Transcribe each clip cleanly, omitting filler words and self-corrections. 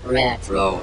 Retro.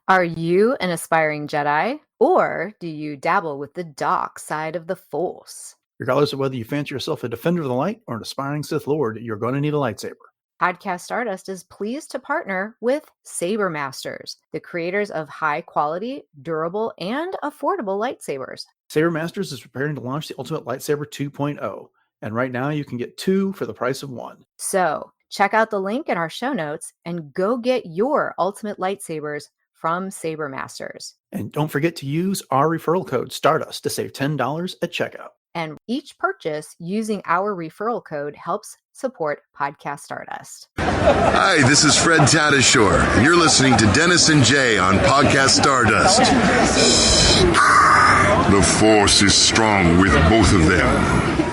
Are you an aspiring Jedi, or do you dabble with the dark side of the Force? Regardless of whether you fancy yourself a defender of the light or an aspiring Sith Lord, you're going to need a lightsaber. Podcast Stardust is pleased to partner with Saber Masters, the creators of high-quality, durable, and affordable lightsabers. Saber Masters is preparing to launch the Ultimate Lightsaber 2.0, and right now you can get 2 for the price of 1. So, check out the link in our show notes and go get your Ultimate Lightsabers from Saber Masters. And don't forget to use our referral code STARDUST to save $10 at checkout. And each purchase using our referral code helps support Podcast Stardust. Hi, this is Fred Tatasciore, and you're listening to Dennis and Jay on Podcast Stardust. The Force is strong with both of them.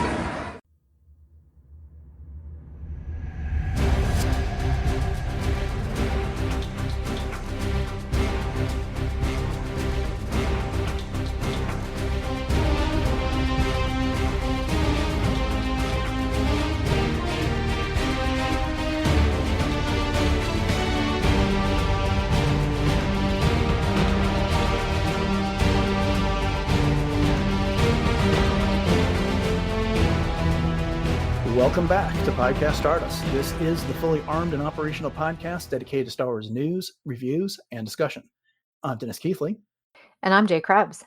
Welcome back to Podcast Stardust. This is the fully armed and operational podcast dedicated to Star Wars news, reviews, and discussion. I'm Dennis Keithley. And I'm Jay Krebs.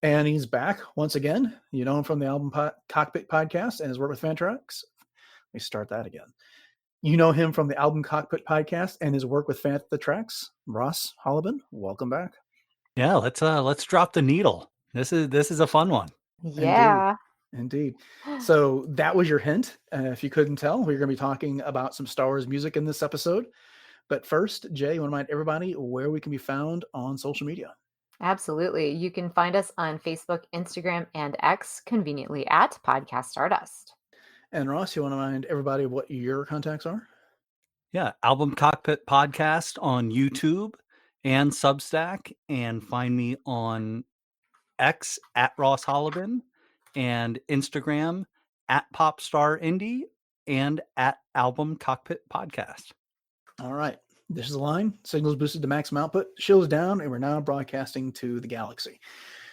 And he's back once again. You know him from the Album Cockpit podcast and his work with Fantrax. Let me start that again. You know him from the Album Cockpit podcast and his work with Fan the Tracks. Ross Holleben, welcome back. Yeah, let's drop the needle. This is a fun one. Yeah. Indeed. So that was your hint. If you couldn't tell, we're going to be talking about some Star Wars music in this episode. But first, Jay, you want to remind everybody where we can be found on social media? Absolutely. You can find us on Facebook, Instagram, and X, conveniently at Podcast Stardust. And Ross, you want to remind everybody what your contacts are? Yeah, Album Cockpit podcast on YouTube and Substack, and find me on X at Ross Holleben, and Instagram at PopstarIndie, and at Album Cockpit Podcast. All right. This is the line. Signals boosted to maximum output. Show's down, and we're now broadcasting to the galaxy.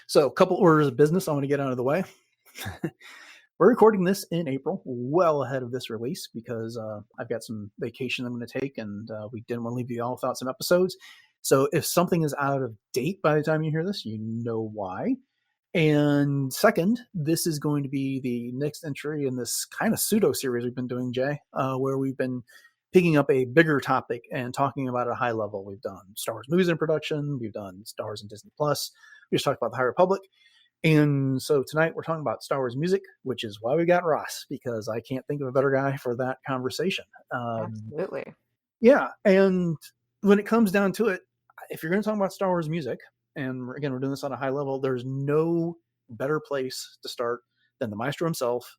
So a couple orders of business I want to get out of the way. We're recording this in April, well ahead of this release, because I've got some vacation I'm going to take, and we didn't want to leave you all without some episodes. So if something is out of date by the time you hear this, you know why. And second, this is going to be the next entry in this kind of pseudo-series we've been doing, Jay, where we've been picking up a bigger topic and talking about it at a high level. We've done Star Wars movies in production. We've done Star Wars and Disney+. We just talked about the High Republic. And so tonight we're talking about Star Wars music, which is why we got Ross, because I can't think of a better guy for that conversation. Absolutely. Yeah, and when it comes down to it, if you're going to talk about Star Wars music, and again, we're doing this on a high level, there's no better place to start than the maestro himself,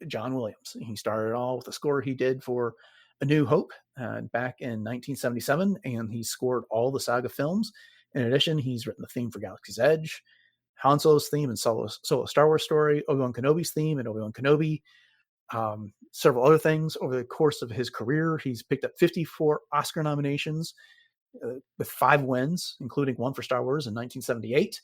John Williams. He started it all with a score he did for A New Hope back in 1977, and he scored all the saga films. In addition, he's written the theme for Galaxy's Edge, Han Solo's theme and Solo Star Wars Story, Obi-Wan Kenobi's theme and Obi-Wan Kenobi, several other things. Over the course of his career, he's picked up 54 Oscar nominations, with 5 wins, including one for Star Wars in 1978.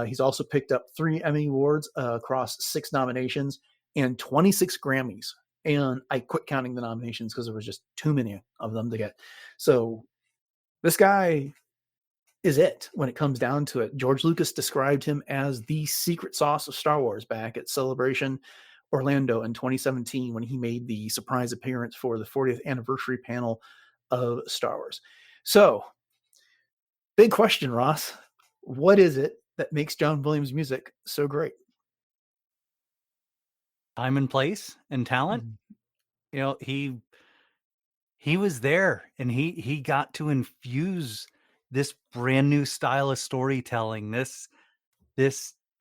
He's also picked up 3 Emmy Awards across 6 nominations and 26 Grammys. And I quit counting the nominations because there was just too many of them to get. So this guy is it when it comes down to it. George Lucas described him as the secret sauce of Star Wars back at Celebration Orlando in 2017 when he made the surprise appearance for the 40th anniversary panel of Star Wars. So, big question, Ross. What is it that makes John Williams' music so great? Time and place and talent. You know, he was there, and he got to infuse this brand new style of storytelling, this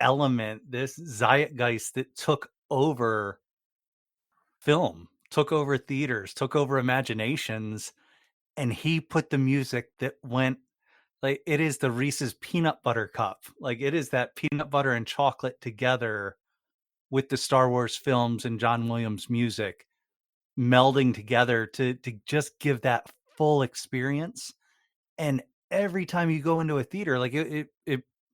element, this zeitgeist that took over film, took over theaters, took over imaginations. And he put the music that went, like, it is the Reese's peanut butter cup. Like, it is that peanut butter and chocolate together with the Star Wars films and John Williams music melding together to just give that full experience. And every time you go into a theater, like it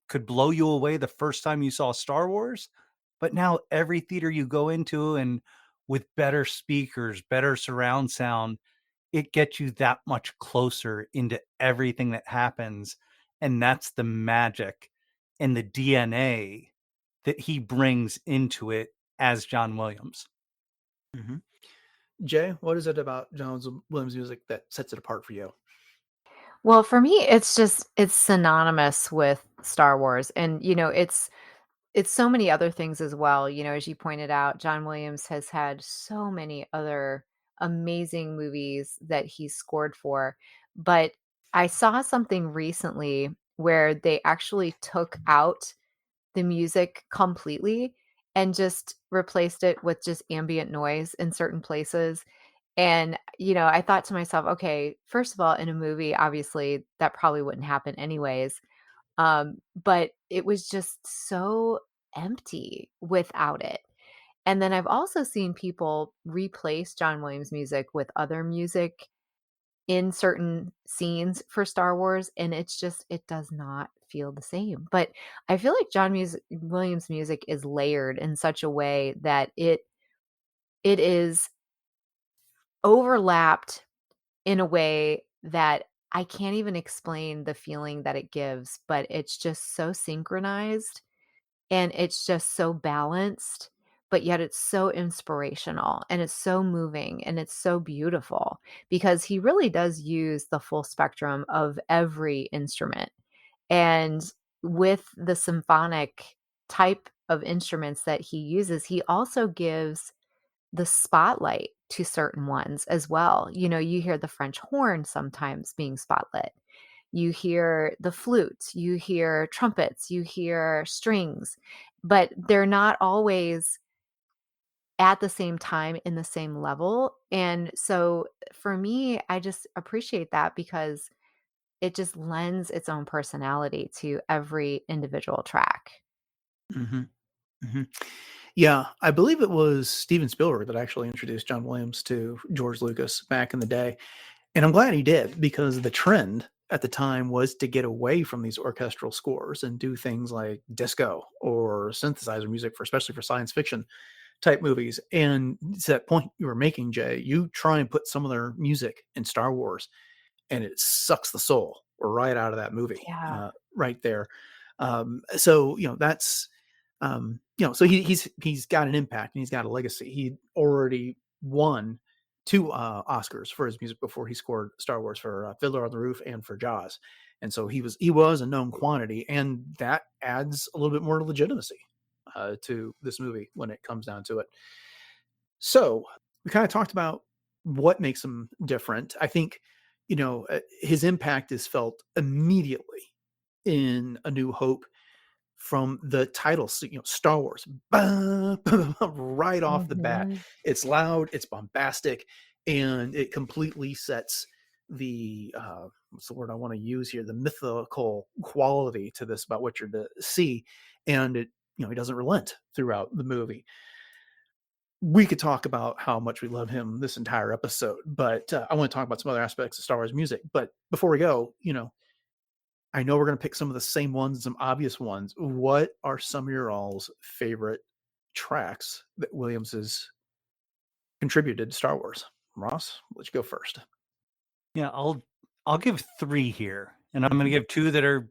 could blow you away the first time you saw Star Wars, but now every theater you go into, and with better speakers, better surround sound, it gets you that much closer into everything that happens. And that's the magic and the DNA that he brings into it as John Williams. Mm-hmm. Jay, what is it about John Williams' music that sets it apart for you? Well, for me, it's synonymous with Star Wars. And, it's so many other things as well. As you pointed out, John Williams has had so many other amazing movies that he's scored for. But I saw something recently where they actually took out the music completely and just replaced it with just ambient noise in certain places. And, I thought to myself, okay, first of all, in a movie, obviously that probably wouldn't happen anyways. But it was just so empty without it. And then I've also seen people replace John Williams music with other music in certain scenes for Star Wars, and it does not feel the same. But I feel like Williams music is layered in such a way that it is overlapped in a way that I can't even explain the feeling that it gives, but it's just so synchronized and it's just so balanced, but yet it's so inspirational and it's so moving and it's so beautiful because he really does use the full spectrum of every instrument. And with the symphonic type of instruments that he uses, he also gives the spotlight to certain ones as well. You hear the French horn sometimes being spotlit. You hear the flute, you hear trumpets, you hear strings, but they're not always at the same time in the same level. And so for me, I just appreciate that because it just lends its own personality to every individual track. Mm-hmm. Mm-hmm. Yeah, I believe it was Steven Spielberg that actually introduced John Williams to George Lucas back in the day. And I'm glad he did because the trend at the time was to get away from these orchestral scores and do things like disco or synthesizer music especially for science fiction type movies. And to that point you were making, Jay, you try and put some of their music in Star Wars and it sucks the soul right out of that movie, Yeah. right there. So that's so he's got an impact and he's got a legacy. He already won 2 Oscars for his music before he scored Star Wars for Fiddler on the Roof and for Jaws, and so he was a known quantity, and that adds a little bit more legitimacy to this movie when it comes down to it. So we kind of talked about what makes him different. I think his impact is felt immediately in A New Hope from the title, Star Wars, right off the bat. Mhm. It's loud, it's bombastic, and it completely sets the what's the word I want to use here? The mythical quality to this about what you're to see, and it he doesn't relent throughout the movie. We could talk about how much we love him this entire episode, but I want to talk about some other aspects of Star Wars music. But before we go, I know we're going to pick some of the same ones, some obvious ones. What are some of your all's favorite tracks that Williams has contributed to Star Wars? Ross, let you go first. Yeah, I'll give 3 here, and I'm gonna give 2 that are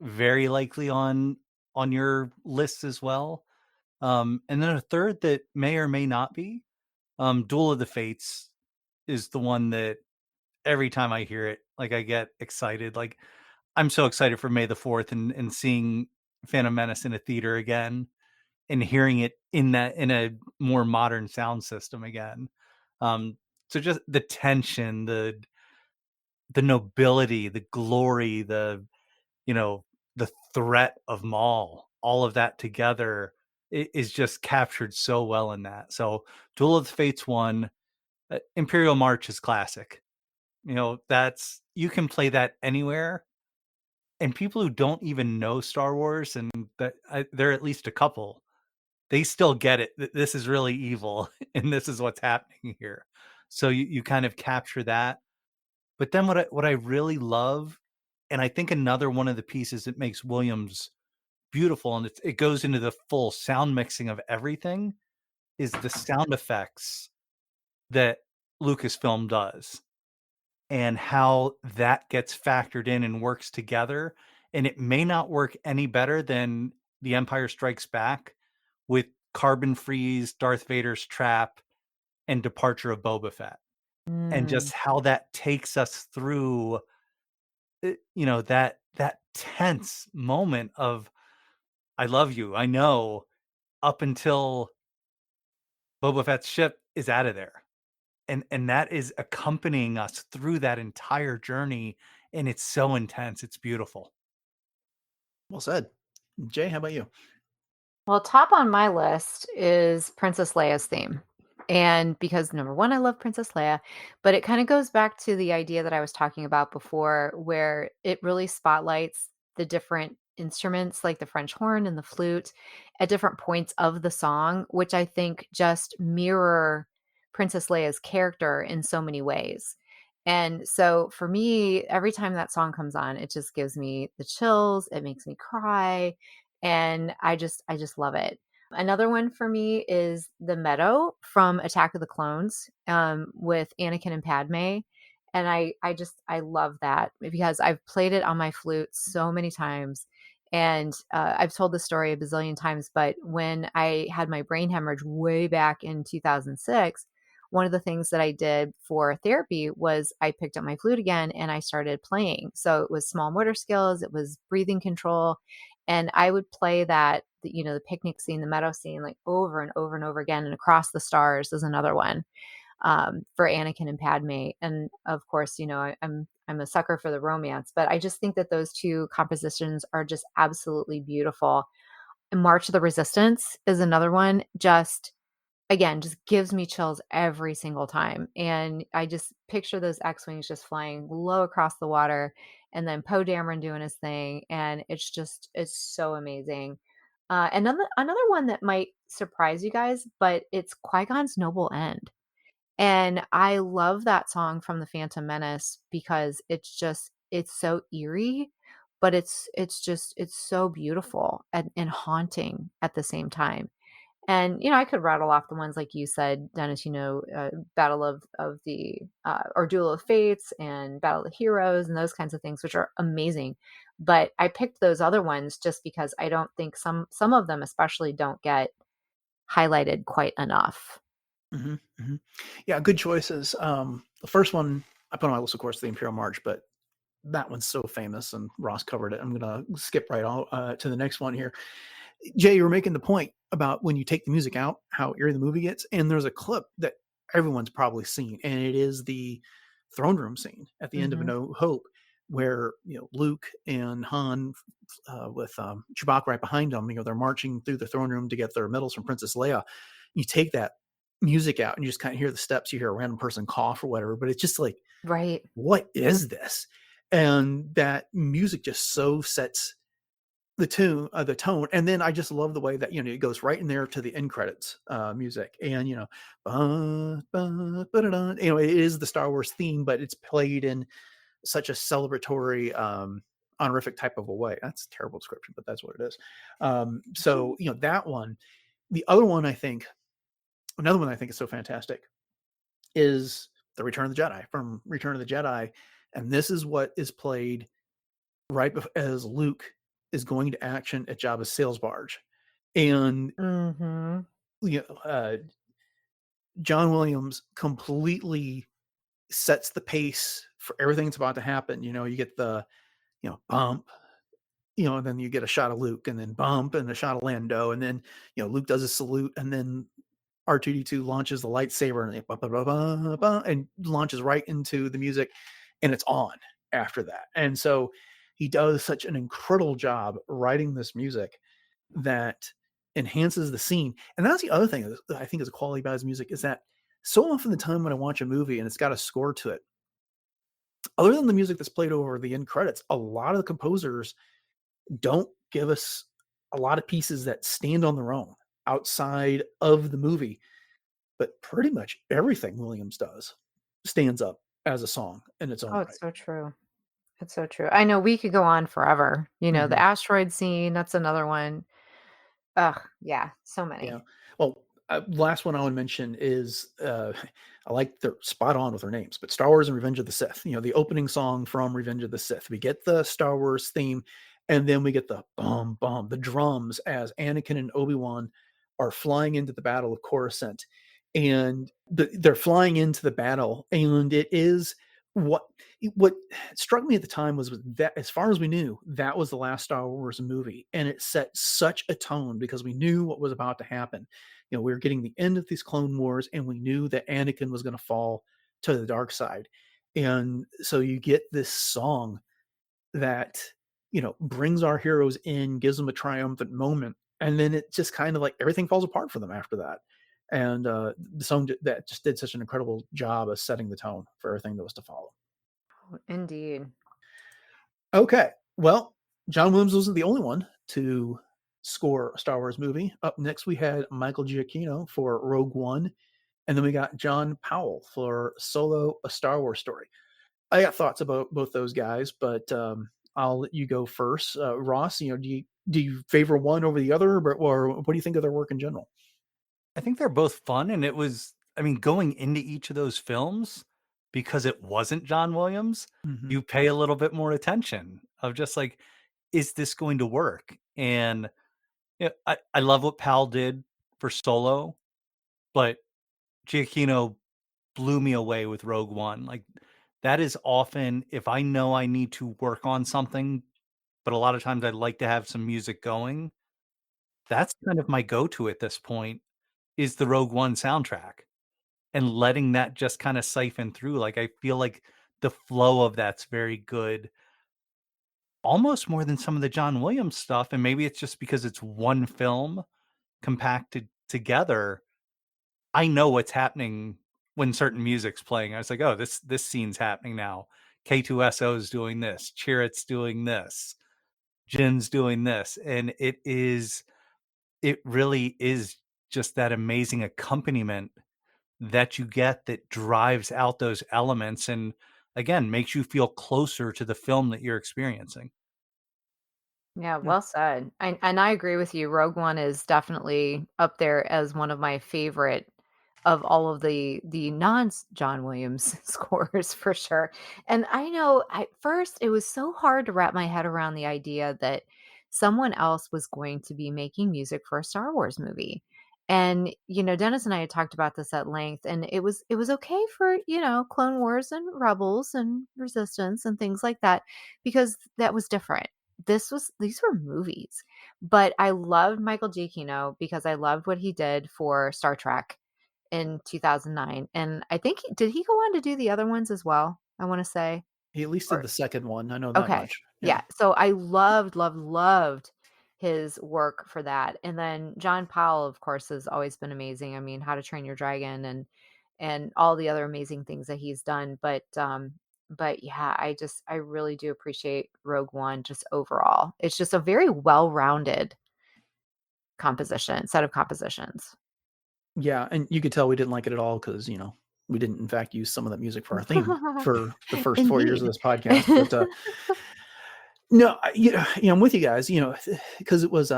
very likely on your lists as well. And then a third that may or may not be. Duel of the Fates is the one that every time I hear it, like I get excited. Like I'm so excited for May the 4th and seeing Phantom Menace in a theater again and hearing it in a more modern sound system again. So just the tension, the nobility, the glory, you know, the threat of Maul, all of that together is just captured so well in that. So Duel of the Fates 1, Imperial March is classic. That's you can play that anywhere. And people who don't even know Star Wars, and there are at least a couple, they still get it. This is really evil, and this is what's happening here. So you kind of capture that. But then what I really love, and I think another one of the pieces that makes Williams beautiful, and it goes into the full sound mixing of everything, is the sound effects that Lucasfilm does, and how that gets factored in and works together. And it may not work any better than The Empire Strikes Back with Carbon Freeze, Darth Vader's trap, and Departure of Boba Fett, and just Mm. how that takes us through, that tense moment of "I love you, I know," up until Boba Fett's ship is out of there. And that is accompanying us through that entire journey, and it's so intense, it's beautiful. Well said. Jay, how about you? Well, top on my list is Princess Leia's theme. And because number one, I love Princess Leia, but it kind of goes back to the idea that I was talking about before, where it really spotlights the different instruments, like the French horn and the flute, at different points of the song, which I think just mirror Princess Leia's character in so many ways. And so for me, every time that song comes on, it just gives me the chills, it makes me cry, and I just love it. Another one for me is the Meadow from Attack of the Clones, with Anakin and Padme, and I love that because I've played it on my flute so many times, and I've told the story a bazillion times. But when I had my brain hemorrhage way back in 2006, one of the things that I did for therapy was I picked up my flute again and I started playing. So it was small motor skills, it was breathing control, and I would play that, the picnic scene, the meadow scene, like over and over and over again. And Across the Stars is another one, for Anakin and Padme. And of course, I'm a sucker for the romance, but I just think that those two compositions are just absolutely beautiful. And March of the Resistance is another one. Just again, just gives me chills every single time. And I just picture those X-wings just flying low across the water, and then Poe Dameron doing his thing. And it's so amazing. And another one that might surprise you guys, but it's Qui-Gon's Noble End. And I love that song from The Phantom Menace because it's so eerie, but it's so beautiful and haunting at the same time. And, I could rattle off the ones like you said, Dennis, Battle of the or Duel of Fates and Battle of the Heroes and those kinds of things, which are amazing. But I picked those other ones just because I don't think some of them especially don't get highlighted quite enough. Hmm. Hmm. Yeah, good choices. The first one I put on my list, of course, the Imperial March, but that one's so famous, and Ross covered it. I'm gonna skip right on to the next one here. Jay, you were making the point about when you take the music out, how eerie the movie gets, and there's a clip that everyone's probably seen, and it is the throne room scene at the end of A Hmm. No Hope, where Luke and Han, with Chewbacca right behind them, they're marching through the throne room to get their medals from Princess Leia. You take that music out, and you just kind of hear the steps. You hear a random person cough or whatever, but it's just like, Right. what is this? And that music just so sets the tone. And then I just love the way that it goes right in there to the end credits music, and it is the Star Wars theme, but it's played in such a celebratory, honorific type of a way. That's a terrible description, but that's what it is. So that one. The other one, another one I think is so fantastic is the Return of the Jedi, from Return of the Jedi, and this is what is played as Luke is going to action at Jabba's sales barge, and Hmm. you know, uh, John Williams completely sets the pace for everything that's about to happen. You get the bump, and then you get a shot of Luke, and then bump, and a shot of Lando, and then Luke does a salute, and then R2D2 launches the lightsaber, and and launches right into the music, and it's on after that. And so he does such an incredible job writing this music that enhances the scene. And that's the other thing that I think is a quality about his music, is that so often the time when I watch a movie and it's got a score to it, other than the music that's played over the end credits, a lot of the composers don't give us a lot of pieces that stand on their own outside of the movie. but pretty much everything Williams does stands up as a song in its own Oh, right. it's so true. It's so true. I know we could go on forever. The Mhm. asteroid scene, that's another one. Ugh, yeah, so Yeah. many. Well, last one I would mention is I like they're spot on with their names, but Star Wars and Revenge of the Sith. The opening song from Revenge of the Sith. We get the Star Wars theme, and then we get the bum bum, the drums as Anakin and Obi-Wan are flying into the Battle of Coruscant, and they're flying into the battle, and it is what what struck me at the time was that, as far as we knew, that was the last Star Wars movie, and it set such a tone because we knew what was about to happen. We were getting the end of these Clone Wars, and we knew that Anakin was going to fall to the dark side, and so you get this song that brings our heroes in, gives them a triumphant moment, and then it just kind of like everything falls apart for them after that. And the song that just did such an incredible job of setting the tone for everything that was to follow. Indeed. Okay. Well, John Williams wasn't the only one to score a Star Wars movie. Up next, we had Michael Giacchino for Rogue One, and then we got John Powell for Solo: A Star Wars Story. I got thoughts about both those guys, but I'll let you go first. Ross, do you favor one over the other, or what do you think of their work in general? I think they're both fun, and it was, I mean, going into each of those films, because it wasn't John Williams, Mhm. you pay a little bit more attention of just like, is this going to work? And I love what Pal did for Solo, but Giacchino blew me away with Rogue One. Like, that is often, if I know I need to work on something, but a lot of times I'd like to have some music going, that's kind of my go-to at this point, is the Rogue One soundtrack. And letting that just kinda siphon through, like, I feel like the flow of that's very good, almost more than some of the John Williams stuff, and maybe it's just because it's one film compacted together. I know what's happening when certain music's playing. I was like, "Oh, this scene's happening now. K2SO is doing this, Chirrut's doing this, Jin's doing this," and it really is just that amazing accompaniment that you get that drives out those elements and, again, makes you feel closer to the film that you're experiencing. Yeah, Yeah. well said. And I agree with you. Rogue One is definitely up there as one of my favorite of all of the non John Williams scores for sure. And I know at first it was so hard to wrap my head around the idea that someone else was going to be making music for a Star Wars movie. And Dennis and I had talked about this at length, and it was okay for Clone Wars and Rebels and Resistance and things like that because that was different. These were movies. But I loved Michael Giacchino because I loved what he did for Star Trek in 2009, and I think he go on to do the other ones as well, I wanna say? He at least did Or the second one. I know that okay. much. Yeah. Yeah, so I loved, loved, loved his work for that, and then John Powell, of course, has always been amazing. I mean, How to Train Your Dragon and all the other amazing things that he's done, but yeah, I really do appreciate Rogue One just overall. It's just a very well-rounded set of compositions. Yeah, and you could tell we didn't like it at all because we didn't, in fact, use some of that music for our theme for the first 4 years of Indeed. this podcast. But no, I'm with you guys. Because it was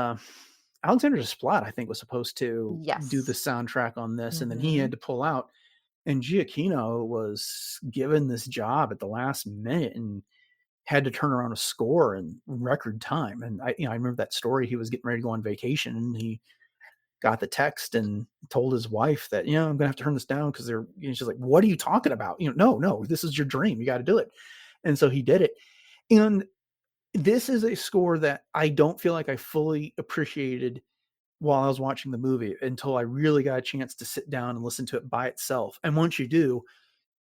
Alexander Desplat, I think, was supposed to do the Yes. soundtrack on this, and then he had Mhm. to pull out. And Giacchino was given this job at the last minute and had to turn around a score in record time. And I remember that story. He was getting ready to go on vacation, and he got the text and told his wife that, I'm gonna have to turn this down because she's like, what are you talking about? No, this is your dream. You got to do it. And so he did it. And this is a score that I don't feel like I fully appreciated while I was watching the movie until I really got a chance to sit down and listen to it by itself. And once you do,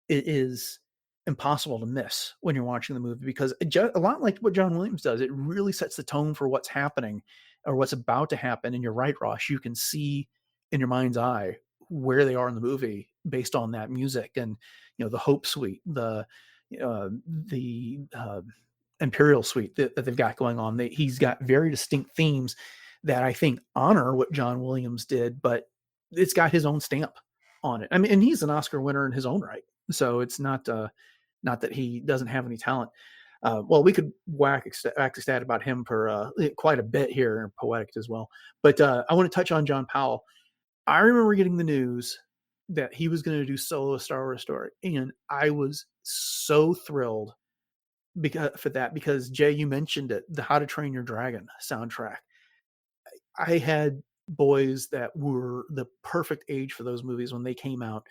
it is impossible to miss when you're watching the movie because a lot like what John Williams does, it really sets the tone for what's happening or what's about to happen. And you're right, Ross, you can see in your mind's eye where they are in the movie based on that music and the Hope Suite, the Imperial Suite that they've got going on. He's got very distinct themes that I think honor what John Williams did, but it's got his own stamp on it. I mean, and he's an Oscar winner in his own right, so it's not that he doesn't have any talent. Well, we could whack a stat about him for quite a bit here, and poetic as well. But I want to touch on John Powell. I remember getting the news that he was going to do solo Star Wars story, and I was so thrilled because Jay, you mentioned it, the How to Train Your Dragon soundtrack. I had boys that were the perfect age for those movies when they came out,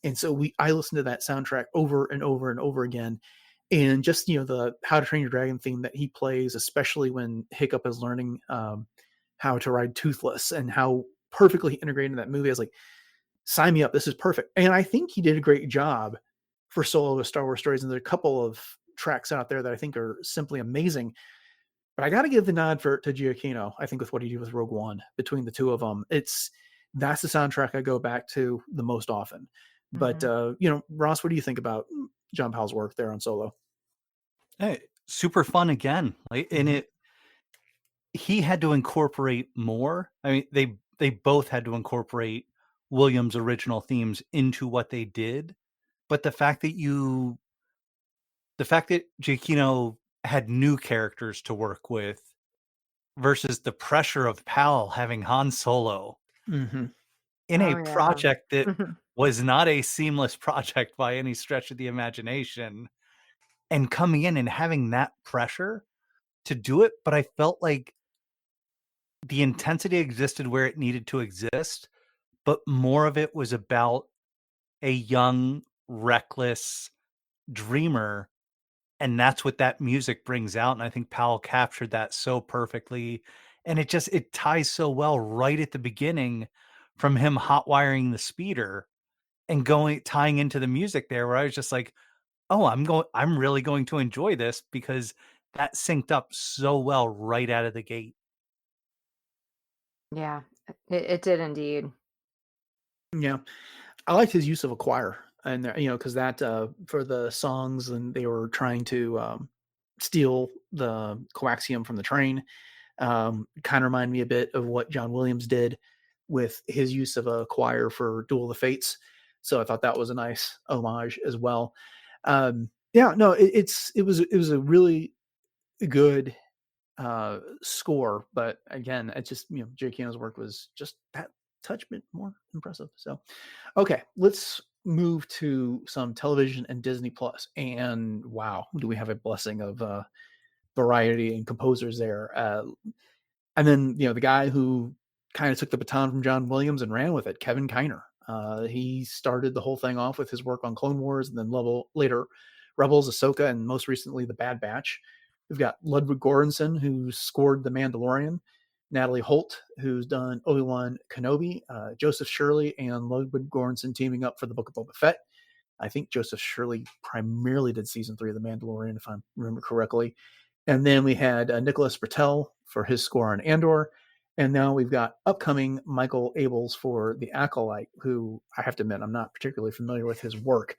and so I listened to that soundtrack over and over and over again. And just the How to Train Your Dragon theme that he plays, especially when Hiccup is learning how to ride Toothless, and how perfectly integrated in that movie. I was like, sign me up, this is perfect. And I think he did a great job for solo Star Wars stories, and there are a couple of tracks out there that I think are simply amazing. But I got to give the nod to Giacchino. I think with what he did with Rogue One, between the two of them, that's the soundtrack I go back to the most often. But Ross, what do you think about John Powell's work there on Solo? Hey, super fun again. And he had to incorporate more. I mean, they both had to incorporate Williams' original themes into what they did. But the fact that Giacchino had new characters to work with versus the pressure of Powell having Han Solo in a Oh, yeah. project that was not a seamless project by any stretch of the imagination, and coming in and having that pressure to do it. But I felt like the intensity existed where it needed to exist, but more of it was about a young, reckless dreamer. And that's what that music brings out. And I think Powell captured that so perfectly. And it ties so well right at the beginning, from him hot wiring the speeder and tying into the music there, where I was just like, oh, I'm really going to enjoy this, because that synced up so well right out of the gate. Yeah, it did indeed. Yeah, I liked his use of a choir, and because that for the songs, and they were trying to steal the coaxium from the train. Kind of remind me a bit of what John Williams did with his use of a choir for Duel of the Fates. So I thought that was a nice homage as well. Yeah, no, it was a really good score, but again, it's just Giacchino's work was just that touch bit more impressive. So, okay, let's move to some television and Disney Plus. And wow, do we have a blessing of variety and composers there? And then the guy who kind of took the baton from John Williams and ran with it, Kevin Kiner. He started the whole thing off with his work on Clone Wars, and then later Rebels, Ahsoka, and most recently The Bad Batch. We've got Ludwig Göransson, who scored The Mandalorian, Natalie Holt, who's done Obi-Wan Kenobi, Joseph Shirley and Ludwig Göransson teaming up for the Book of Boba Fett. I think Joseph Shirley primarily did season 3 of The Mandalorian, if I remember correctly. And then we had Nicholas Britell for his score on Andor. And now we've got upcoming Michael Abels for The Acolyte, who I have to admit, I'm not particularly familiar with his work.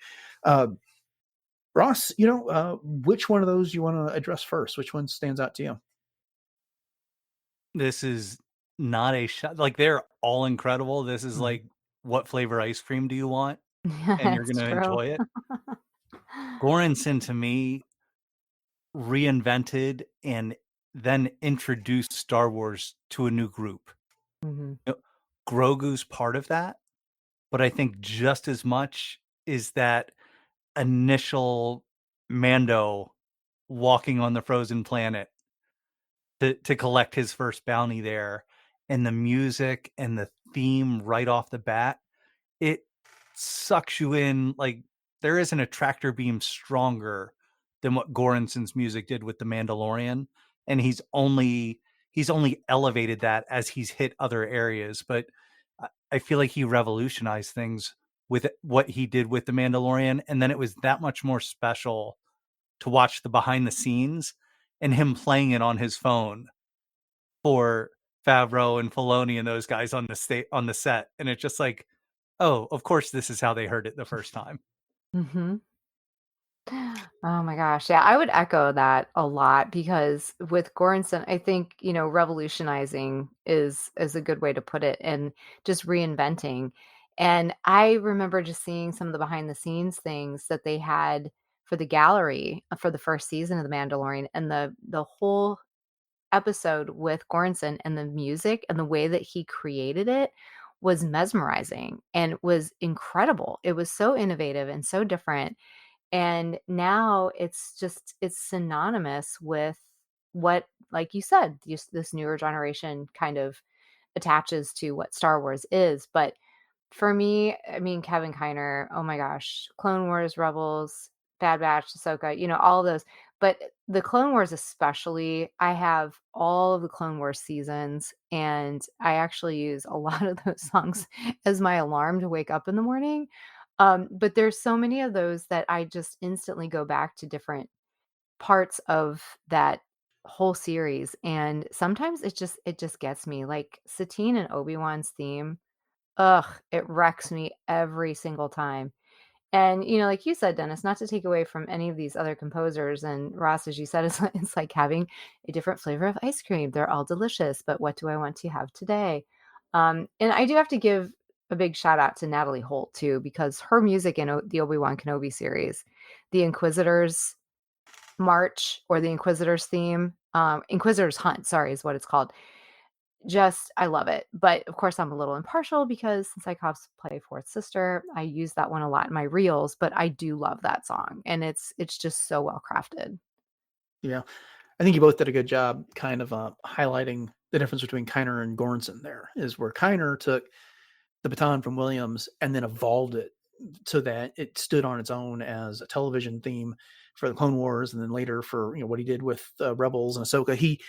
Ross, which one of those you want to address first? Which one stands out to you? This is not a shot. Like, they're all incredible. This is like, what flavor ice cream do you want? And you're going It's to true. enjoy it. Göransson, to me, reinvented and then introduced Star Wars to a new group. Mhm. Grogu's part of that, but I think just as much is that initial Mando walking on the frozen planet to collect his first bounty there, and the music and the theme right off the bat, it sucks you in. Like, there isn't a tractor beam stronger than what Goranson's music did with The Mandalorian, and he's only elevated that as he's hit other areas. But I feel like he revolutionized things with what he did with The Mandalorian, and then it was that much more special to watch the behind the scenes and him playing it on his phone for Favreau and Filoni and those guys on the set, and it's just like, oh, of course, this is how they heard it the first time. Mhm. Oh my gosh. Yeah, I would echo that a lot because with Goranson, I think, revolutionizing is a good way to put it, and just reinventing. And I remember just seeing some of the behind the scenes things that they had for the gallery for the first season of The Mandalorian, and the whole episode with Goranson and the music and the way that he created it was mesmerizing and was incredible. It was so innovative and so different. And now it's synonymous with what, like you said, this newer generation kind of attaches to what Star Wars is. But for me, I mean, Kevin Kiner, oh my gosh, Clone Wars, Rebels, Bad Batch, Ahsoka, all of those. But the Clone Wars, especially, I have all of the Clone Wars seasons, and I actually use a lot of those songs as my alarm to wake up in the morning. But there's so many of those that I just instantly go back to different parts of that whole series. And sometimes it just gets me. Like Satine and Obi-Wan's theme. Ugh, it wrecks me every single time. And, like you said, Dennis, not to take away from any of these other composers, and Ross, as you said, it's like having a different flavor of ice cream. They're all delicious, but what do I want to have today? And I do have to give a big shout out to Natalie Holt too, because her music in the Obi-Wan Kenobi series, the Inquisitors March or the Inquisitors theme, Inquisitors Hunt, sorry, is what it's called. Just I love it. But of course, I'm a little impartial because since I cosplay Fourth Sister, I use that one a lot in my reels, but I do love that song, and it's just so well crafted. Yeah. I think you both did a good job kind of highlighting the difference between Kiner and Goranson there, is where Kiner took the baton from Williams and then evolved it so that it stood on its own as a television theme for the Clone Wars, and then later for what he did with Rebels and Ahsoka. He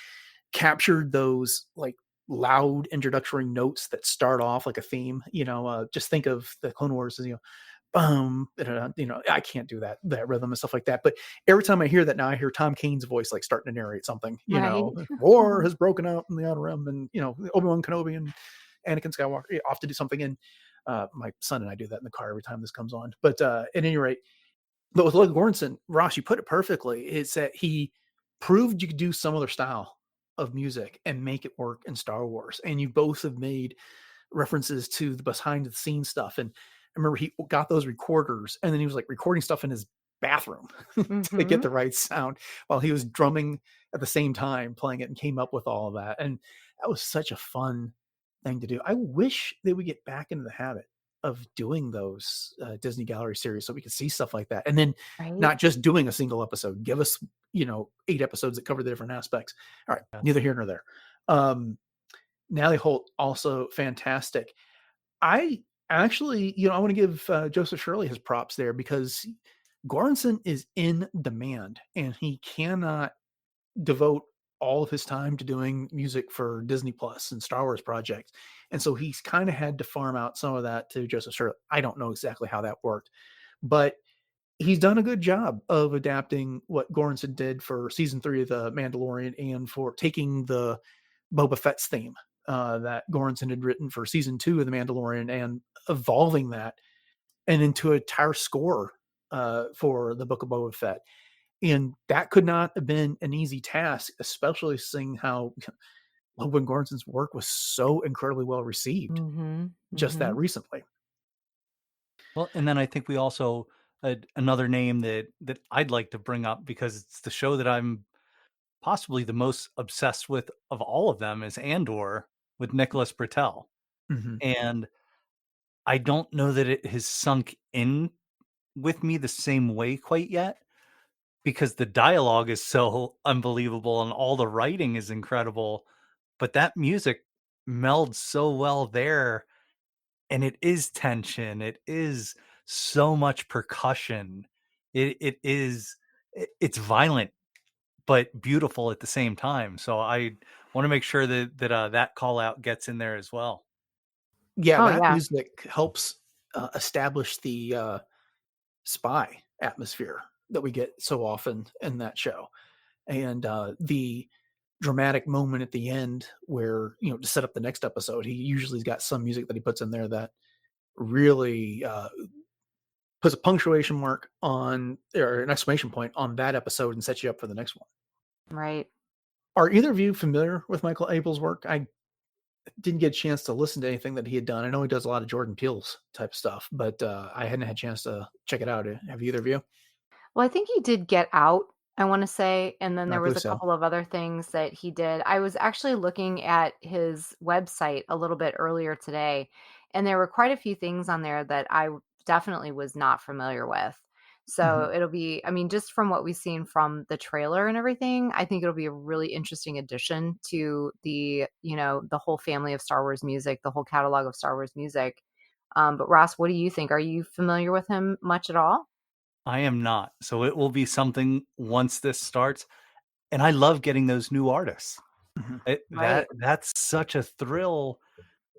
captured those like loud introductory notes that start off like a theme. Just think of the Clone Wars as boom, I can't do that rhythm and stuff like that. But every time I hear that now, I hear Tom Kane's voice like starting to narrate something. Right. War has broken out in the Outer Rim, and Obi-Wan Kenobi and Anakin Skywalker off to do something. And my son and I do that in the car every time this comes on. But at any rate, but with Ludwig Göransson, Ross, you put it perfectly. It's that he proved you could do some other style of music and make it work in Star Wars. And you both have made references to the behind the scenes stuff. And I remember he got those recorders and then he was like recording stuff in his bathroom to get Mhm. the right sound while he was drumming at the same time playing it, and came up with all of that. And that was such a fun thing to do. I wish they would get back into the habit of doing those Disney Gallery series so we could see stuff like that. And then Right? not just doing a single episode, give us, 8 episodes that cover the different aspects. All right. Yeah. Neither here nor there. Um, Natalie Holt, also fantastic. I actually, I want to give Joseph Shirley his props there, because Goranson is in demand and he cannot devote all of his time to doing music for Disney Plus and Star Wars projects. And so he's kind of had to farm out some of that to Joseph Shirley. I don't know exactly how that worked, but he's done a good job of adapting what Goranson did for season 3 of The Mandalorian, and for taking the Boba Fett's theme that Goranson had written for season 2 of The Mandalorian and evolving that and into a entire score for the Book of Boba Fett. And that could not have been an easy task, especially seeing how Ludwig Göransson's work was so incredibly well received Mhm. just that Mhm. recently. Well, and then I think we also another name that I'd like to bring up, because it's the show that I'm possibly the most obsessed with of all of them, is Andor with Nicholas Britell. Mhm. And I don't know that it has sunk in with me the same way quite yet, because the dialogue is so unbelievable and all the writing is incredible, but that music melds so well there, and it is tension, it is so much percussion. It is it's violent but beautiful at the same time. So I want to make sure that call out gets in there as well. Yeah, Oh, that yeah. music helps establish the spy atmosphere that we get so often in that show. And the dramatic moment at the end where, to set up the next episode, he usually's got some music that he puts in there that really puts a punctuation mark on, or an exclamation point on that episode, and sets you up for the next one. Right. Are either of you familiar with Michael Abel's work? I didn't get a chance to listen to anything that he had done. I know he does a lot of Jordan Peele's type stuff, but I hadn't had a chance to check it out. Have either of you? Well, I think he did Get Out, I wanna say, and then I there was believe a so. couple of other things that he did. I was actually looking at his website a little bit earlier today, and there were quite a few things on there that definitely was not familiar with. Mhm. So it'll be I mean, just from what we've seen from the trailer and everything, I think it'll be a really interesting addition to the whole family of Star Wars music, the whole catalog of Star Wars music. But Ross, what do you think? Are you familiar with him much at all? I am not. So it will be something once this starts. And I love getting those new artists. Mhm. Right. That's such a thrill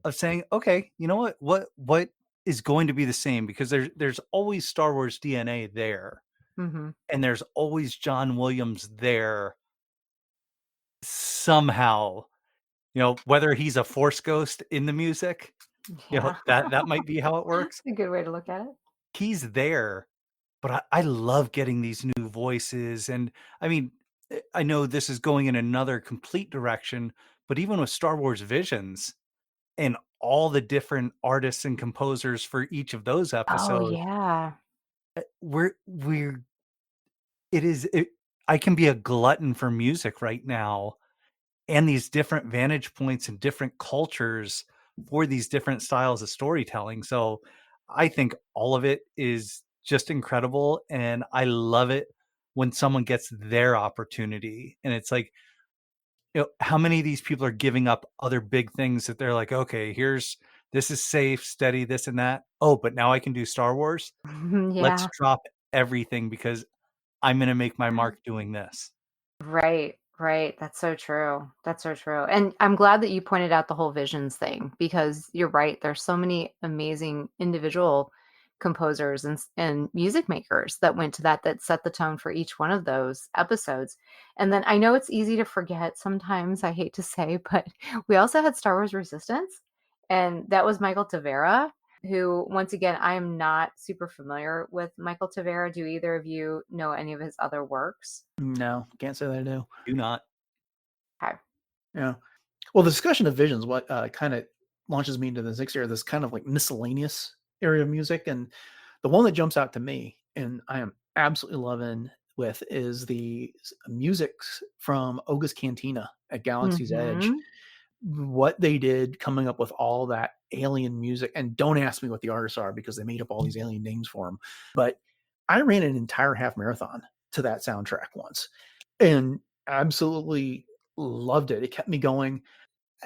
of saying, okay, you know what? What is going to be the same? Because there's always Star Wars DNA there. Mhm. And there's always John Williams there somehow, whether he's a force ghost in the music, Yeah. that might be how it works. A good way to look at it. He's there, but I love getting these new voices. And I mean, I know this is going in another complete direction, but even with Star Wars Visions and all the different artists and composers for each of those Oh, episodes, yeah. we're it is it I can be a glutton for music right now and these different vantage points and different cultures for these different styles of storytelling. So I think all of it is just incredible. And I love it when someone gets their opportunity. And it's like, how many of these people are giving up other big things that they're like, okay, this is safe, steady, this and that. Oh, but now I can do Star Wars. Let's Yeah. drop everything because I'm going to make my mark doing this. Right, right. That's so true. That's so true. And I'm glad that you pointed out the whole visions thing because you're right. There's so many amazing individual composers and music makers that went to that set the tone for each one of those episodes. And then I know it's easy to forget sometimes, I hate to say, but we also had Star Wars Resistance, and that was Michael Tavera, who, once again, I am not super familiar with Michael Tavera. Do either of you know any of his other works? No, can't say that I do. Do not. Okay. Yeah. Well, the discussion of visions, what kind of launches me into this next area, this kind of like miscellaneous area of music, and the one that jumps out to me, and I am absolutely loving with, is the music from Oga's Cantina at Galaxy's Edge. Mhm. What they did coming up with all that alien music, and don't ask me what the artists are because they made up all these alien names for them. But I ran an entire half marathon to that soundtrack once, and absolutely loved it. It kept me going,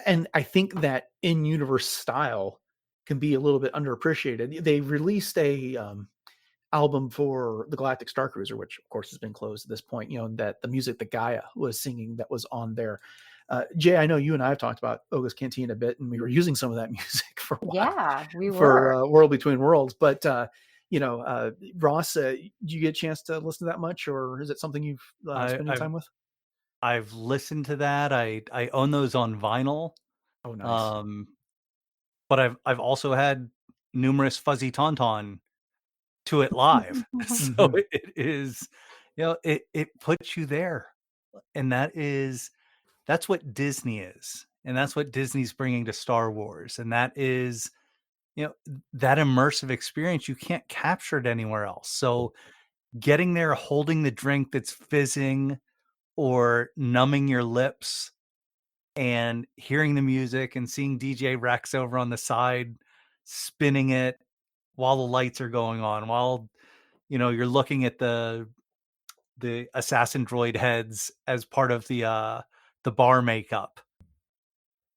and I think that in-universe style can be a little bit underappreciated. They released a album for the Galactic Star Cruiser, which of course has been closed at this point. That the music that Gaia was singing that was on there. Jay, I know you and I have talked about Oga's Canteen a bit, and we were using some of that music for a while Yeah, we for were. World Between Worlds. But Ross, do you get a chance to listen to that much, or is it something you've I, spent any I've time with? I've listened to that. I own those on vinyl. Oh, nice. Um, but I've also had numerous Fuzzy Tauntaun to it live. So Mhm. it is, it puts you there. And that's what Disney is. And that's what Disney's bringing to Star Wars. And that is, that immersive experience, you can't capture it anywhere else. So getting there, holding the drink that's fizzing or numbing your lips and hearing the music and seeing DJ Rex over on the side spinning it while the lights are going on, while you're looking at the assassin droid heads as part of the bar makeup.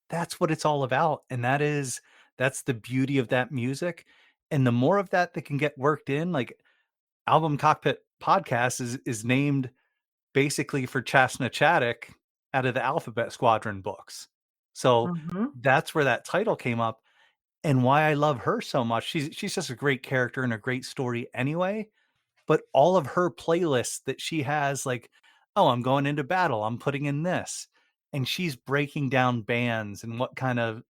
That's what it's all about. And that's the beauty of that music. And the more of that can get worked in, like Album Cockpit Podcast is named basically for Chasna Chaddock out of the Alphabet Squadron books. So Mhm. that's where that title came up and why I love her so much. She's just a great character and a great story anyway. But all of her playlists that she has, like, oh, I'm going into battle, I'm putting in this. And she's breaking down bands and what kind of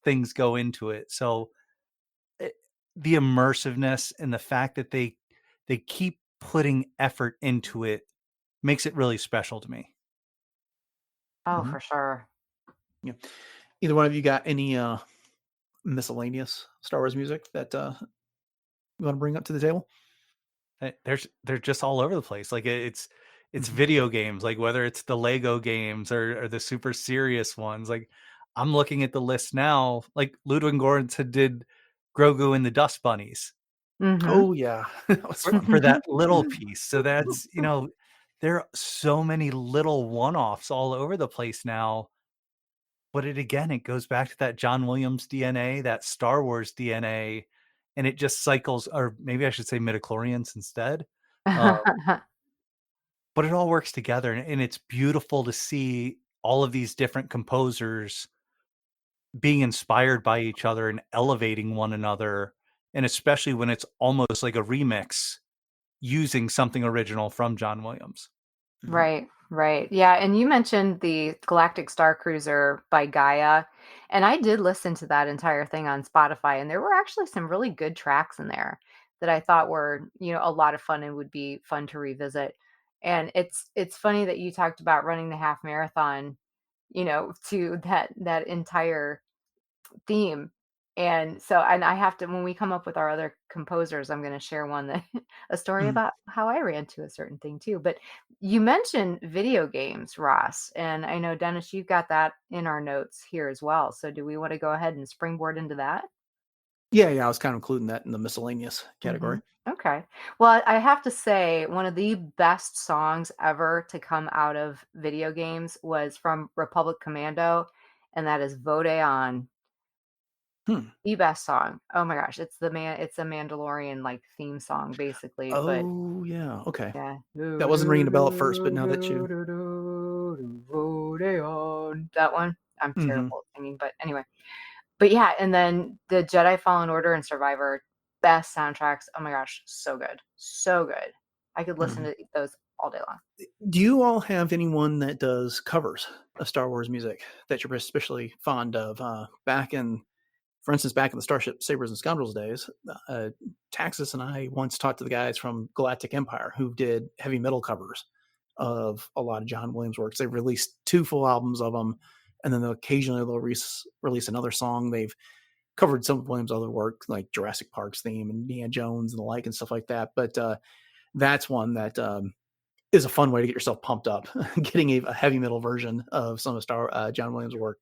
things go into it. So eh, the immersiveness and the fact that they keep putting effort into it makes it really special to me. Oh, Mhm. for sure. Yeah. Either one of you got any miscellaneous Star Wars music that you want to bring up to the table? They're just all over the place. Like it's Mhm. video games, like whether it's the Lego games or the super serious ones. Like I'm looking at the list now, like Ludwig Göransson did Grogu and the Dust Bunnies Mhm. Oh yeah, that was fun. for that little piece. So that's, there are so many little one-offs all over the place now. But it goes back to that John Williams DNA, that Star Wars DNA, and it just cycles, or maybe I should say midichlorians instead. Um, but it all works together, and it's beautiful to see all of these different composers being inspired by each other and elevating one another, and especially when it's almost like a remix using something original from John Williams. Mhm. Right, right. Yeah, and you mentioned the Galactic Star Cruiser by Gaia, and I did listen to that entire thing on Spotify, and there were actually some really good tracks in there that I thought were, a lot of fun and would be fun to revisit. And it's funny that you talked about running the half marathon, to that entire theme. And so, and I have to, when we come up with our other composers, I'm going to share one that a story Mhm. about how I ran to a certain thing too. But you mentioned video games, Ross, and I know Dennis, you've got that in our notes here as well. So do we want to go ahead and springboard into that? Yeah, yeah, I was kind of including that in the miscellaneous Hmm. category. Okay. Well, I have to say, one of the best songs ever to come out of video games was from Republic Commando, and that is Vode On. Hmm. The best song. Oh my gosh, it's a Mandalorian, like, theme song basically, but Oh yeah, okay. yeah. That Do, wasn't ringing do, a bell at first, but do, now that do, you do, do, Odeon. That one? I'm Mhm. terrible at singing, but anyway. But yeah, and then the Jedi Fallen Order and Survivor, best soundtracks. Oh my gosh, so good. So good. I could listen Mhm. to those all day long. Do you all have anyone that does covers of Star Wars music that you're especially fond of? For instance, back in the Starship Sabers and Scoundrels days, Taxis and I once talked to the guys from Galactic Empire who did heavy metal covers of a lot of John Williams works. They've released 2 full albums of them, and then occasionally they'll release another song. They've covered some of Williams' other work, like Jurassic Park's theme and Indiana Jones and the like and stuff like that. But that's one that is a fun way to get yourself pumped up, getting a heavy metal version of some of John Williams' work.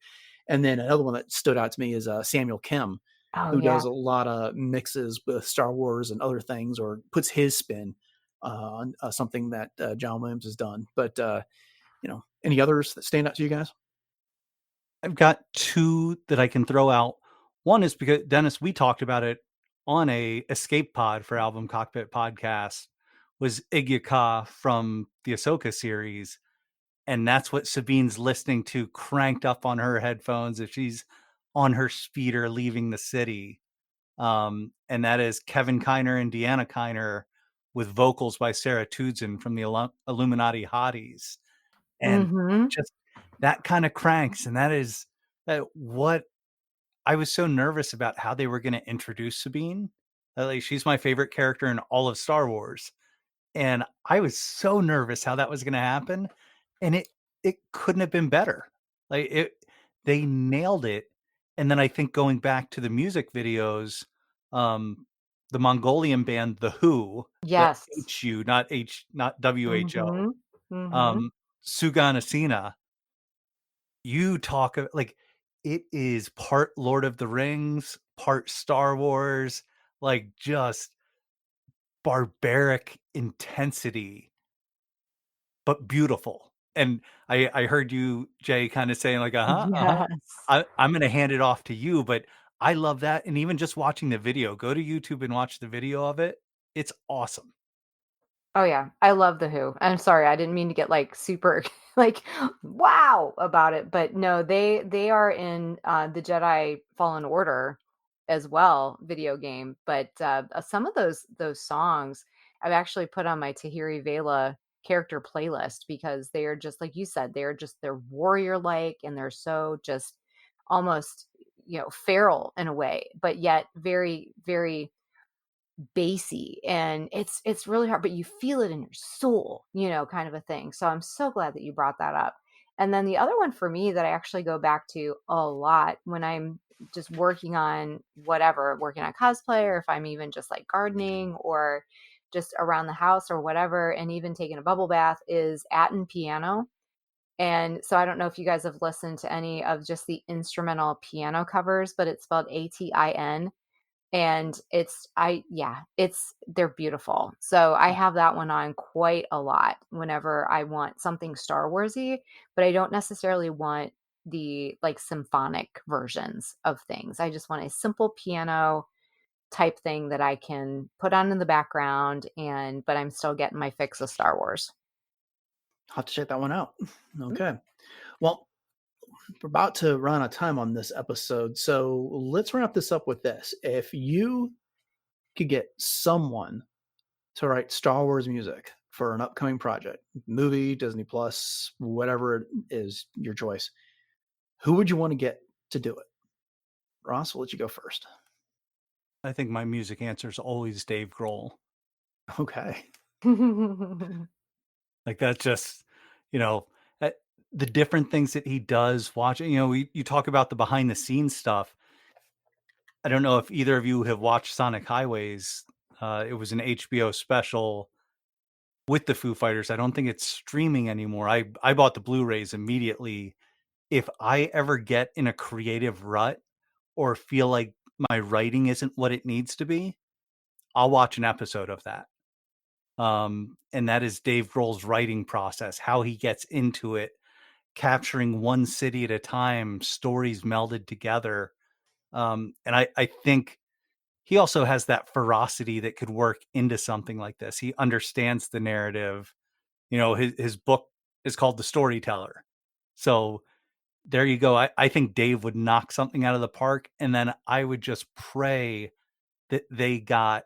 And then another one that stood out to me is Samuel Kim, Oh who yeah. does a lot of mixes with Star Wars and other things, or puts his spin on something that John Williams has done. But any others that stand out to you guys? I've got 2 that I can throw out. One is because, Dennis, we talked about it on a escape pod for Album Cockpit Podcast, was Igyaka from the Ahsoka series, and that's what Sabine's listening to cranked up on her headphones if she's on her speeder leaving the city. And that is Kevin Kiner and Deanna Kiner with vocals by Sarah Tudzen from the Illuminati Hotties. And Mhm. just that kind of cranks, and that is what I was so nervous about, how they were going to introduce Sabine. Like, she's my favorite character in all of Star Wars, and I was so nervous how that was going to happen, and it couldn't have been better. Like, they nailed it. And then I think going back to the music videos, um, the Mongolian band The Who, the Yes. HU, not WHO, Mhm. Mhm. um, Sugan Asina, you talk of like, it is part Lord of the Rings, part Star Wars, like, just barbaric intensity, but beautiful. And I heard you, Jay, kinda saying like, "Uh-huh, uh-huh." Yes. I'm gonna hand it off to you, but I love that, and even just watching the video, go to YouTube and watch the video of it. It's awesome. Oh yeah, I love The Who. I'm sorry, I didn't mean to get like super like wow about it, but no, they are in the Jedi Fallen Order as well video game. But some of those songs I've actually put on my Tahiri Vela character playlist because they are just like you said, they're warrior like and they're so just almost feral in a way, but yet very very bassy, and it's really hard, but you feel it in your soul, kind of a thing. So I'm so glad that you brought that up. And then the other one for me that I actually go back to a lot when I'm just working on whatever, working on cosplay, or if I'm even just like gardening or just around the house or whatever, and even taking a bubble bath, is Atin piano. And so I don't know if you guys have listened to any of just the instrumental piano covers, but it's spelled Atin. And they're beautiful. So I have that one on quite a lot whenever I want something Star Warsy, but I don't necessarily want the like symphonic versions of things. I just want a simple piano type thing that I can put on in the background, but I'm still getting my fix of Star Wars. I'll have to check that one out. Okay. Well, we're about to run out of time on this episode. So let's wrap this up with this. If you could get someone to write Star Wars music for an upcoming project, movie, Disney Plus, whatever it is, your choice, who would you want to get to do it? Ross, we'll let you go first. I think my music answer is always Dave Grohl. Okay. Like that's just, the different things that he does watching, you talk about the behind the scenes stuff. I don't know if either of you have watched Sonic Highways. It was an HBO special with the Foo Fighters. I don't think it's streaming anymore. I bought the Blu-rays immediately. If I ever get in a creative rut or feel like my writing isn't what it needs to be, I'll watch an episode of that. And that is Dave Grohl's writing process, how he gets into it, capturing one city at a time, stories melded together. And I think he also has that ferocity that could work into something like this. He understands the narrative. His book is called The Storyteller. So there you go. I think Dave would knock something out of the park. And then I would just pray that they got,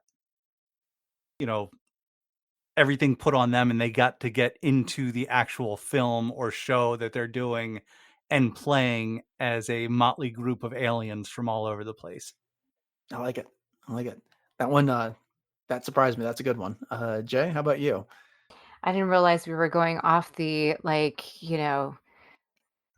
everything put on them and they got to get into the actual film or show that they're doing and playing as a motley group of aliens from all over the place. I like it. That one, that surprised me. That's a good one. Jay, how about you? I didn't realize we were going off the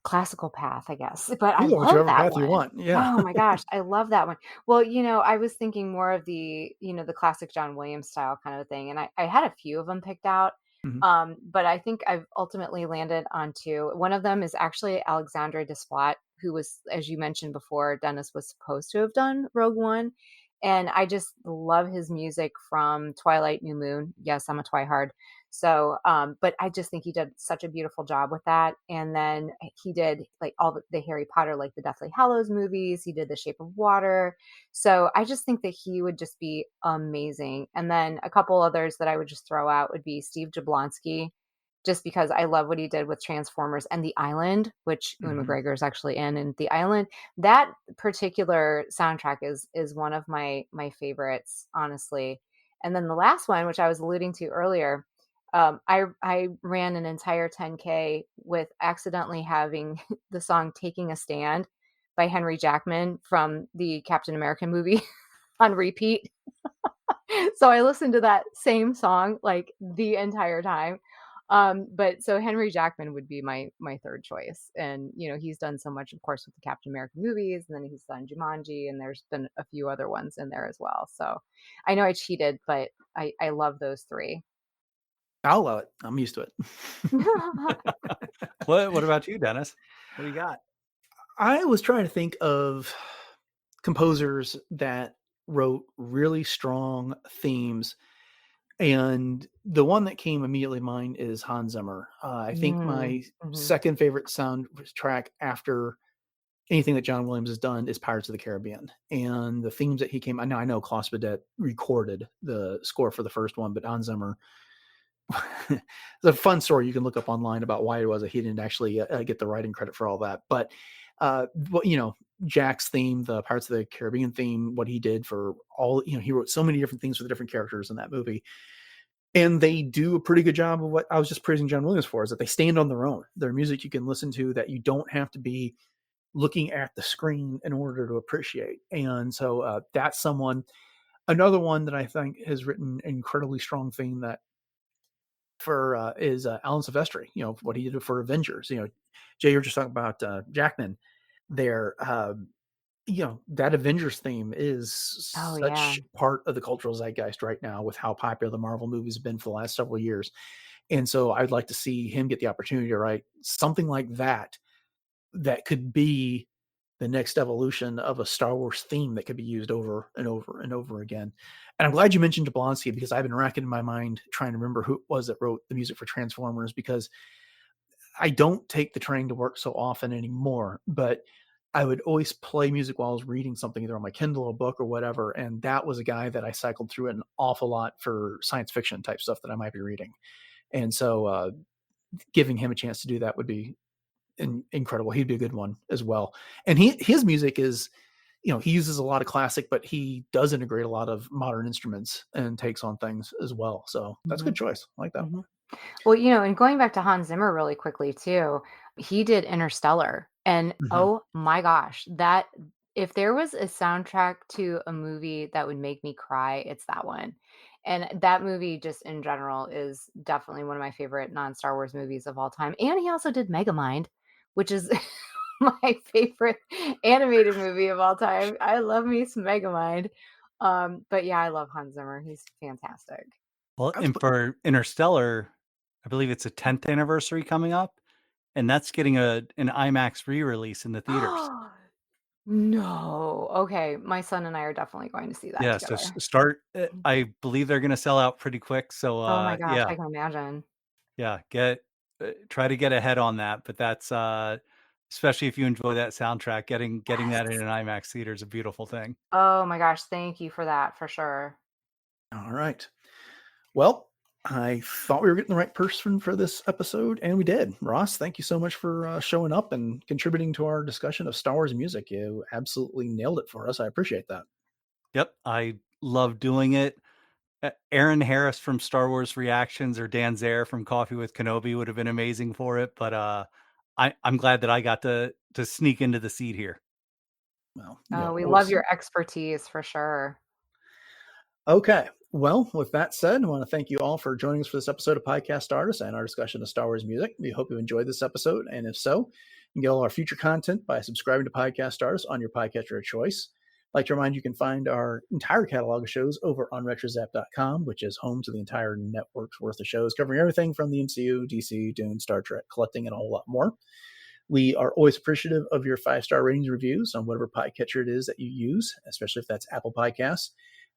classical path, I guess. But I You go love whichever that path you one. want. Yeah. Oh my gosh, I love that one. Well, I was thinking more of the classic John Williams style kind of thing. And I had a few of them picked out. Mhm. But I think I've ultimately landed on two. One of them is actually Alexandre Desplat, who was, as you mentioned before, Dennis was supposed to have done Rogue One. And I just love his music from Twilight, New Moon. Yes, I'm a Twihard. So, but I just think he did such a beautiful job with that. And then he did like all the Harry Potter, like the Deathly Hallows movies. He did The Shape of Water. So I just think that he would just be amazing. And then a couple others that I would just throw out would be Steve Jablonsky, just because I love what he did with Transformers and The Island, which Ewan Mhm. McGregor is actually in. And The Island, that particular soundtrack is one of my favorites, honestly. And then the last one, which I was alluding to earlier, I ran an entire 10K with accidentally having the song "Taking a Stand" by Henry Jackman from the Captain America movie on repeat. So I listened to that same song like the entire time. But so Henry Jackman would be my third choice. And he's done so much, of course, with the Captain America movies, and then he's done Jumanji, and there's been a few other ones in there as well. So I know I cheated, but I love those three. I'll allow it. I'm used to it. What about you, Dennis? What do you got? I was trying to think of composers that wrote really strong themes, and the one that came immediately to mind is Hans Zimmer. I think my Mhm. second favorite soundtrack after anything that John Williams has done is Pirates of the Caribbean, and the themes that he came. I know Klaus Badette recorded the score for the first one, but Hans Zimmer. It's a fun story you can look up online about why it was that he didn't actually get the writing credit for all that. But Jack's theme, the Pirates of the Caribbean theme, what he did for all, he wrote so many different things for the different characters in that movie. And they do a pretty good job of what I was just praising John Williams for, is that they stand on their own. Their music you can listen to that you don't have to be looking at the screen in order to appreciate. And so that's someone. Another one that I think has written an incredibly strong theme that for is Alan Silvestri. What he did for Avengers. Jay, you're just talking about Jackman there. That Avengers theme is Oh, yeah. such part of the cultural zeitgeist right now with how popular the Marvel movies have been for the last several years. And so I'd like to see him get the opportunity to write something like that could be the next evolution of a Star Wars theme that could be used over and over and over again. And I'm glad you mentioned Jablonski, because I've been racking in my mind trying to remember who it was that wrote the music for Transformers, because I don't take the train to work so often anymore, but I would always play music while I was reading something, either on my Kindle, a book, or whatever. And that was a guy that I cycled through an awful lot for science fiction type stuff that I might be reading. And so giving him a chance to do that would be incredible. He'd be a good one as well. And his music is, he uses a lot of classic, but he does integrate a lot of modern instruments and takes on things as well. So that's a good choice. I like that. Mhm. Well, and going back to Hans Zimmer really quickly too, he did Interstellar. And oh my gosh, that if there was a soundtrack to a movie that would make me cry, it's that one. And that movie, just in general, is definitely one of my favorite non-Star Wars movies of all time. And he also did Megamind, which is my favorite animated movie of all time. I love me some Megamind. But yeah, I love Hans Zimmer. He's fantastic. Well, I was, and for Interstellar, I believe it's a 10th anniversary coming up, and that's getting an IMAX re-release in the theaters. No. Okay, my son and I are definitely going to see that Yeah, so together. start. I believe they're going to sell out pretty quick. So Oh my gosh, yeah, I can imagine. yeah, try to get ahead on that. But that's especially if you enjoy that soundtrack, getting that in Yes. an IMAX theater is a beautiful thing. Oh my gosh, thank you for that, for sure. all right. Well, I thought we were getting the right person for this episode, and we did. Ross, thank you so much for showing up and contributing to our discussion of Star Wars music. You absolutely nailed it for us. I appreciate that. Yep, I love doing it. Aaron Harris from Star Wars Reactions or Dan Zare from Coffee with Kenobi would have been amazing for it, but I'm glad that I got to sneak into the seat here. Well, Oh, we love awesome. your expertise for sure. Okay. Well, with that said, I want to thank you all for joining us for this episode of Podcast Stardust and our discussion of Star Wars music. We hope you enjoyed this episode. And if so, you can get all our future content by subscribing to Podcast Stardust on your podcatcher of choice. I'd like to remind you can find our entire catalog of shows over on retrozap.com, which is home to the entire network's worth of shows covering everything from the MCU, DC, Dune, Star Trek, collecting, and a whole lot more. We are always appreciative of your 5-star ratings and reviews on whatever podcatcher it is that you use, especially if that's Apple Podcasts.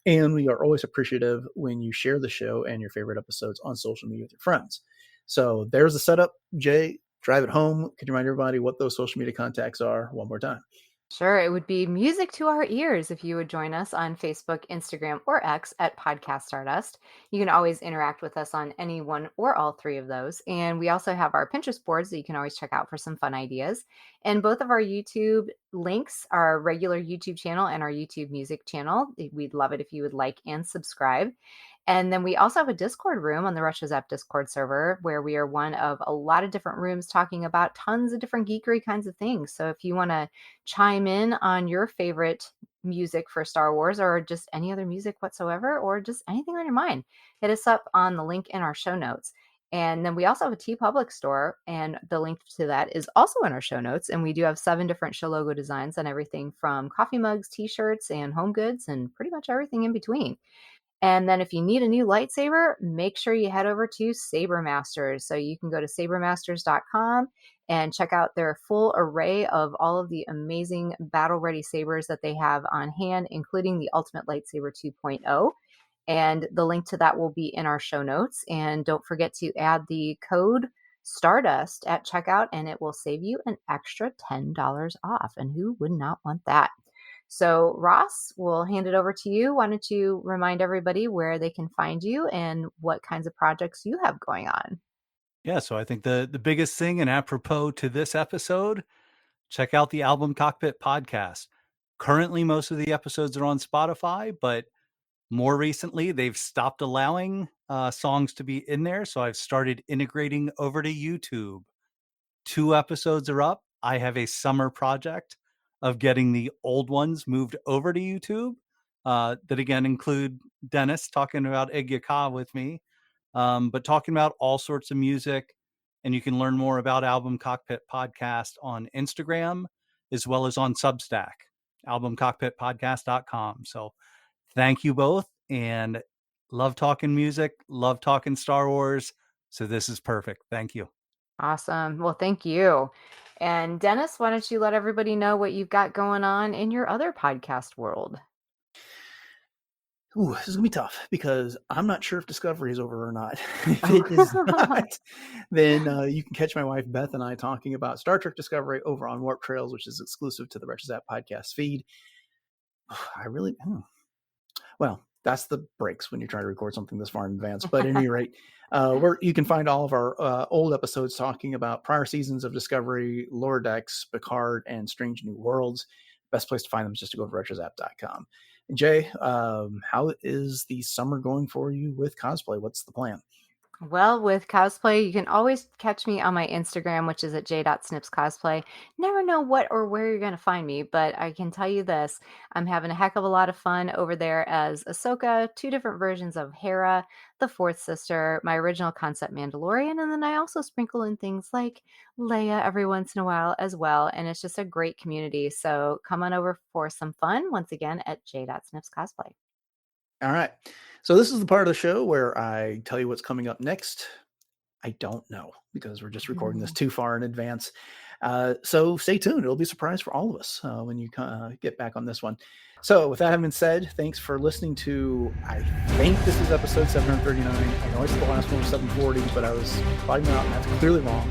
And we are always appreciative when you share the show and your favorite episodes on social media with your friends. So there's the setup. Jay, drive it home. Could you remind everybody what those social media contacts are one more time? Sure, it would be music to our ears if you would join us on Facebook, Instagram, or X at Podcast Stardust. You can always interact with us on any one or all three of those. And we also have our Pinterest boards that you can always check out for some fun ideas. And both of our YouTube links, our regular YouTube channel and our YouTube music channel. We'd love it if you would like and subscribe. And then we also have a Discord room on the RetroZap Discord server where we are one of a lot of different rooms talking about tons of different geekery kinds of things. So if you want to chime in on your favorite music for Star Wars or just any other music whatsoever, or just anything on your mind, hit us up on the link in our show notes. And then we also have a TeePublic store, and the link to that is also in our show notes. And we do have 7 different show logo designs on everything from coffee mugs, t-shirts, and home goods, and pretty much everything in between. And then if you need a new lightsaber, make sure you head over to Saber Masters. So you can go to sabermasters.com and check out their full array of all of the amazing battle ready sabers that they have on hand, including the Ultimate Lightsaber 2.0. And the link to that will be in our show notes. And don't forget to add the code Stardust at checkout, and it will save you an extra $10 off. And who would not want that? So, Ross, we'll hand it over to you. Why don't you remind everybody where they can find you and what kinds of projects you have going on? Yeah, so I think the biggest thing, and apropos to this episode, check out the Album Cockpit podcast. Currently, most of the episodes are on Spotify, but more recently, they've stopped allowing songs to be in there. So I've started integrating over to YouTube. 2 episodes are up. I have a summer project of getting the old ones moved over to YouTube that again include Dennis talking about Egg Yaka with me. but talking about all sorts of music. And you can learn more about Album Cockpit Podcast on Instagram as well as on Substack, albumcockpitpodcast.com. So thank you both, and love talking music, love talking Star Wars. So this is perfect. Thank you. Awesome. Well, thank you. And Dennis, why don't you let everybody know what you've got going on in your other podcast world? Ooh, this is gonna be tough because I'm not sure if Discovery is over or not. If it is not, then you can catch my wife Beth and I talking about Star Trek Discovery over on Warp Trails, which is exclusive to the Retros App podcast feed. Well, that's the breaks when you're trying to record something this far in advance. But at any rate, where you can find all of our old episodes talking about prior seasons of Discovery, Lower Decks, Picard, and Strange New Worlds. Best place to find them is just to go to retrosapp.com. Jay, how is the summer going for you with cosplay? What's the plan? Well, with cosplay, you can always catch me on my Instagram, which is at j.snipscosplay. Never know what or where you're going to find me, but I can tell you this. I'm having a heck of a lot of fun over there as Ahsoka, 2 different versions of Hera, the fourth sister, my original concept Mandalorian, and then I also sprinkle in things like Leia every once in a while as well, and it's just a great community. So come on over for some fun, once again, at j.snipscosplay. All right. So this is the part of the show where I tell you what's coming up next. I don't know because we're just recording this too far in advance. So stay tuned. It'll be a surprise for all of us when you get back on this one. So with that having been said, thanks for listening to, I think this is episode 739. I know it's the last one was 740, but I was plotting out and that's clearly wrong.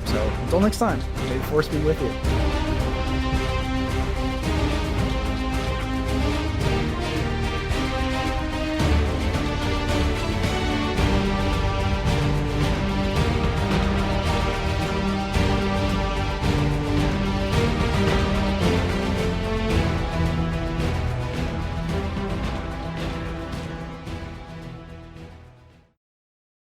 So until next time, may the force be with you.